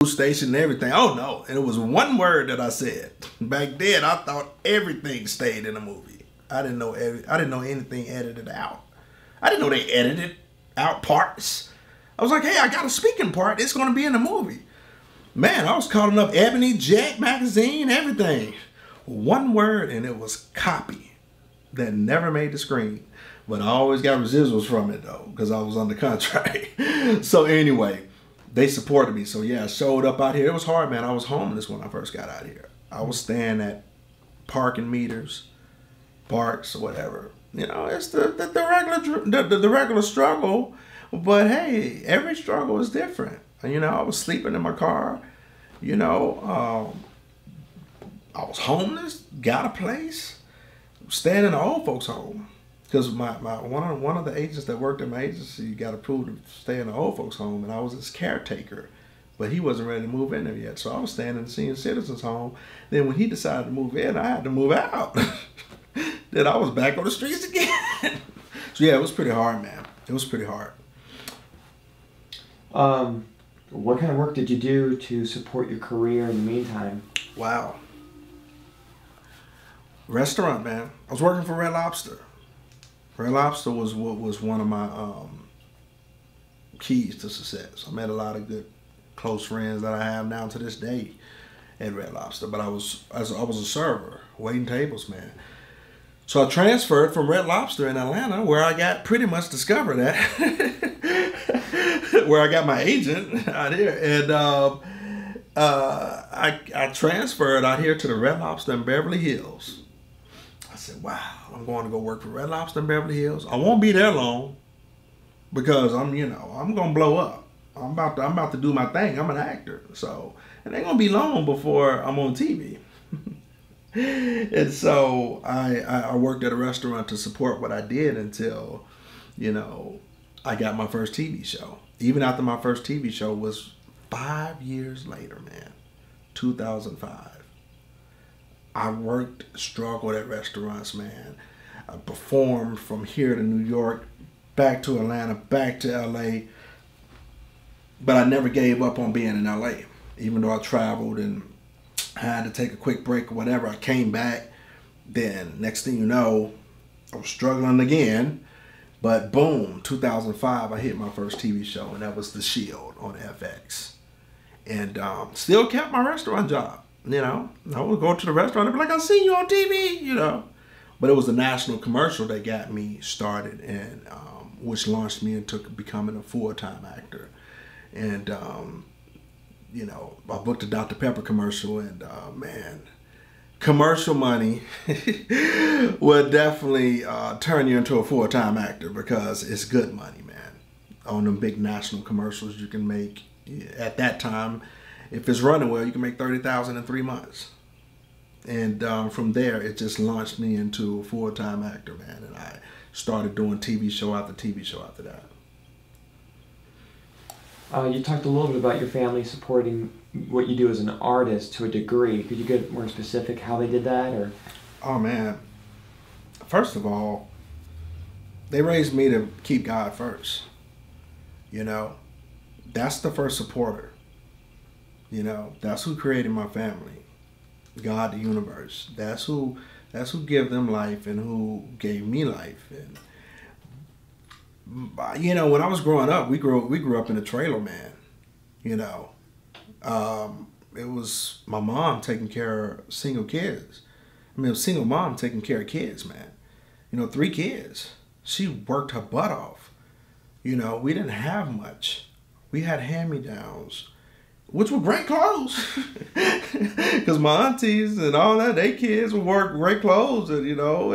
station and everything. Oh no, and it was one word that I said. Back then, I thought everything stayed in a movie. I didn't know anything edited out. I didn't know they edited out parts. I was like, hey, I got a speaking part. It's going to be in the movie. Man, I was calling up Ebony, Jet magazine, everything. One word, and it was copy. That never made the screen. But I always got residuals from it, though, because I was under contract. So anyway, they supported me. So yeah, I showed up out here. It was hard, man. I was homeless when I first got out here. I was staying at parking meters, parks, whatever. You know, it's the regular struggle. But hey, every struggle is different. You know, I was sleeping in my car. You know, I was homeless, got a place, staying in an old folks' home. Because one of the agents that worked at my agency got approved to stay in an old folks' home, and I was his caretaker. But he wasn't ready to move in there yet. So I was staying in the senior citizens' home. Then when he decided to move in, I had to move out. Then I was back on the streets again. So yeah, it was pretty hard, man. It was pretty hard. What kind of work did you do to support your career in the meantime? Wow. Restaurant, man. I was working for Red Lobster. Red Lobster was one of my keys to success. I met a lot of good, close friends that I have now to this day at Red Lobster. But I was a server, waiting tables, man. So I transferred from Red Lobster in Atlanta, where I got pretty much discovered at, where I got my agent out here, and I transferred out here to the Red Lobster in Beverly Hills. I said, wow, I'm going to go work for Red Lobster in Beverly Hills. I won't be there long because I'm going to blow up. I'm about to do my thing. I'm an actor. So it ain't going to be long before I'm on TV. And so I worked at a restaurant to support what I did until, you know, I got my first TV show. Even after my first TV show was 5 years later, man, 2005. I struggled at restaurants, man. I performed from here to New York, back to Atlanta, back to LA. But I never gave up on being in LA. Even though I traveled and I had to take a quick break or whatever, I came back. Then next thing you know, I was struggling again. But boom, 2005, I hit my first TV show, and that was The Shield on FX. And still kept my restaurant job. You know, I would go to the restaurant and be like, I seen you on TV, you know. But it was a national commercial that got me started, and which launched me into becoming a full-time actor. And, you know, I booked a Dr. Pepper commercial, and man, commercial money would definitely turn you into a full-time actor because it's good money, man. On them big national commercials, you can make, at that time, if it's running well, you can make $30,000 in 3 months. And from there, it just launched me into a full-time actor, man. And I started doing TV show after TV show after that. You talked a little bit about your family supporting what you do as an artist to a degree. Could you get more specific how they did that? Or? Oh, man. First of all, they raised me to keep God first. You know, that's the first supporter. You know, that's who created my family. God, the universe. That's who gave them life and who gave me life. And you know, when I was growing up, we grew up in a trailer, man. You know, it was my mom taking care of single kids. I mean, a single mom taking care of kids, man. You know, 3 kids. She worked her butt off. You know, we didn't have much. We had hand-me-downs, which were great clothes. Because my aunties and all that, they kids would work great clothes, and you know,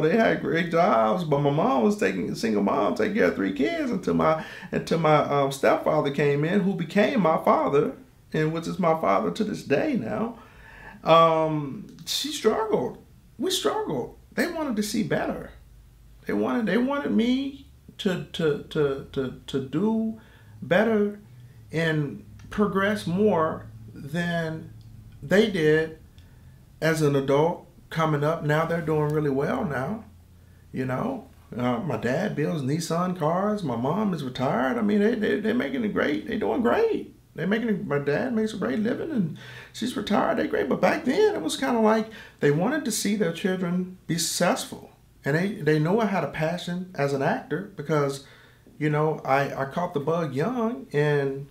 they had great jobs. But my mom was single mom, taking care of 3 kids until my stepfather came in, who became my father, and which is my father to this day now. She struggled. We struggled. They wanted to see better. They wanted me to do better and progress more than they did as an adult coming up. Now they're doing really well now. You know, my dad builds Nissan cars. My mom is retired. I mean, they're making it great. They're doing great. My dad makes a great living, and she's retired. They're great. But back then, it was kind of like they wanted to see their children be successful, and they know I had a passion as an actor because, I caught the bug young, and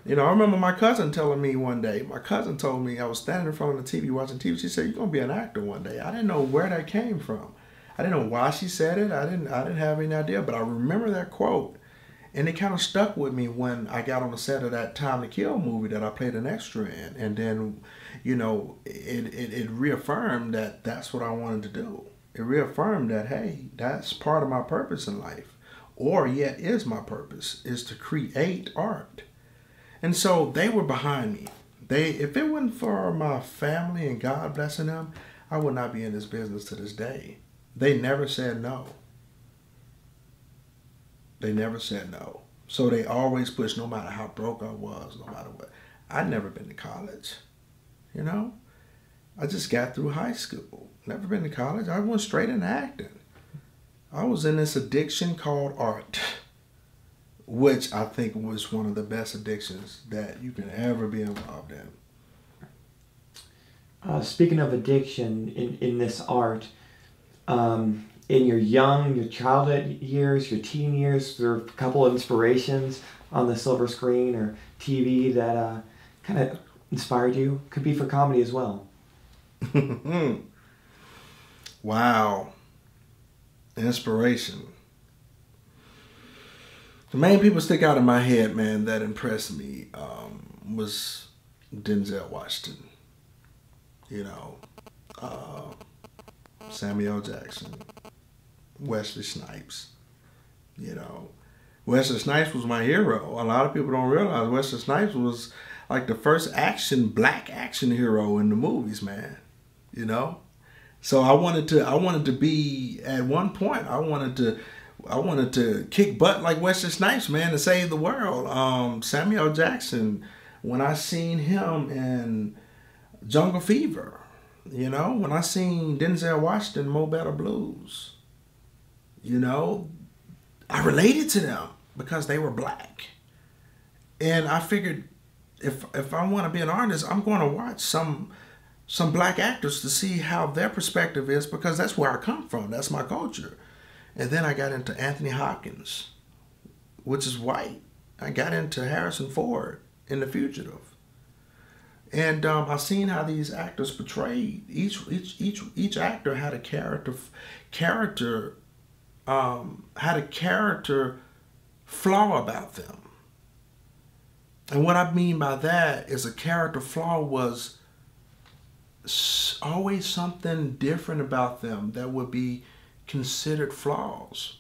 I remember my cousin telling me one day. My cousin told me I was standing in front of the TV watching TV. She said, "You're gonna be an actor one day." I didn't know where that came from. I didn't know why she said it. I didn't have any idea, but I remember that quote. And it kind of stuck with me when I got on the set of that Time to Kill movie that I played an extra in. And then, it reaffirmed that that's what I wanted to do. It reaffirmed that, hey, that's part of my purpose in life. Or yet is my purpose, is to create art. And so they were behind me. If it wasn't for my family and God blessing them, I would not be in this business to this day. They never said no. They never said no. So they always pushed, no matter how broke I was, no matter what. I'd never been to college, I just got through high school. Never been to college. I went straight into acting. I was in this addiction called art, which I think was one of the best addictions that you can ever be involved in. Speaking of addiction in this art, in your childhood years, your teen years, there are a couple of inspirations on the silver screen or TV that kind of inspired you? Could be for comedy as well. Wow. Inspiration. The main people stick out in my head, man, that impressed me was Denzel Washington. Samuel Jackson. Wesley Snipes. Wesley Snipes was my hero. A lot of people don't realize Wesley Snipes was like the first black action hero in the movies, man. So I wanted to be, at one point, I wanted to kick butt like Wesley Snipes, man, to save the world. Samuel Jackson, when I seen him in Jungle Fever, when I seen Denzel Washington, Mo Better Blues, I related to them because they were black. And I figured if I want to be an artist, I'm going to watch some black actors to see how their perspective is, because that's where I come from. That's my culture. And then I got into Anthony Hopkins, which is white. I got into Harrison Ford in The Fugitive. And I seen how these actors portrayed. Each actor had a character flaw about them. And what I mean by that is a character flaw was always something different about them that would be considered flaws.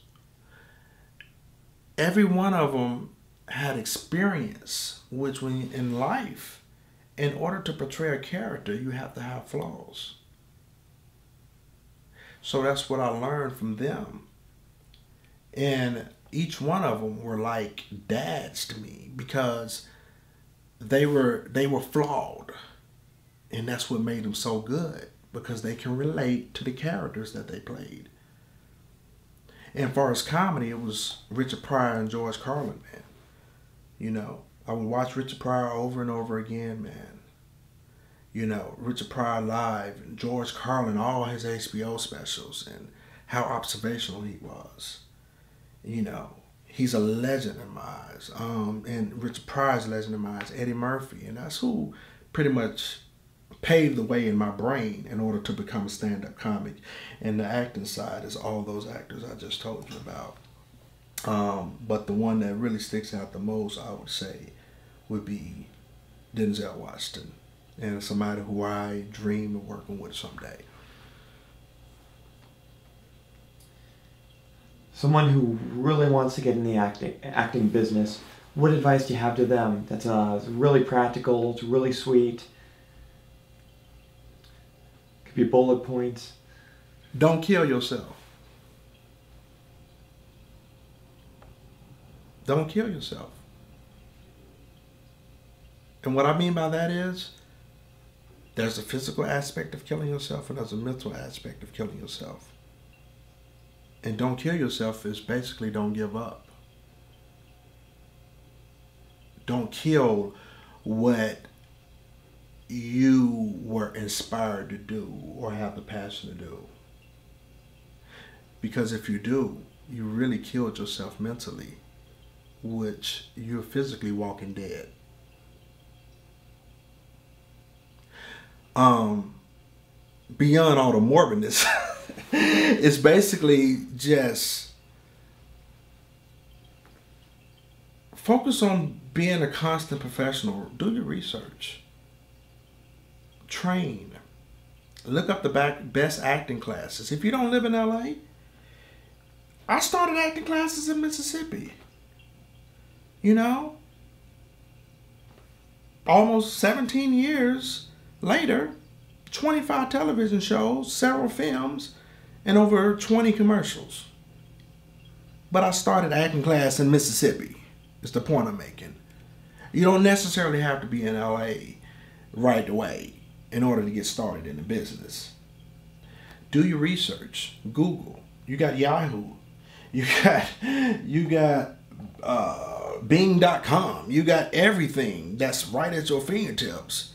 Every one of them had experience, which when in life, in order to portray a character, you have to have flaws. So that's what I learned from them. And each one of them were like dads to me because they were flawed. And that's what made them so good, because they can relate to the characters that they played. And as far as comedy, it was Richard Pryor and George Carlin, man. I would watch Richard Pryor over and over again, man. Richard Pryor live and George Carlin, all his HBO specials, and how observational he was. He's a legend in my eyes. And Richard Pryor's a legend in my eyes, Eddie Murphy. And that's who pretty much paved the way in my brain in order to become a stand-up comic. And the acting side is all those actors I just told you about. But the one that really sticks out the most, I would say, would be Denzel Washington. And somebody who I dream of working with someday. Someone who really wants to get in the acting business, what advice do you have to them that's really practical, it's really sweet? Could be bullet points. Don't kill yourself. Don't kill yourself. And what I mean by that is, there's a physical aspect of killing yourself and there's a mental aspect of killing yourself. And don't kill yourself is basically don't give up. Don't kill what you were inspired to do or have the passion to do. Because if you do, you really killed yourself mentally, which you're physically walking dead. Beyond all the morbidness, it's basically just focus on being a constant professional. Do your research. Train. Look up the best acting classes. If you don't live in LA, I started acting classes in Mississippi. You know? Almost 17 years later, 25 television shows, several films, and over 20 commercials. But I started acting class in Mississippi. Is the point I'm making. You don't necessarily have to be in LA right away in order to get started in the business. Do your research. Google. You got Yahoo. You got Bing.com. You got everything that's right at your fingertips.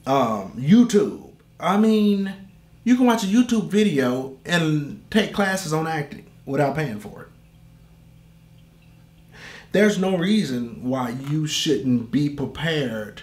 YouTube. I mean, you can watch a YouTube video and take classes on acting without paying for it. There's no reason why you shouldn't be prepared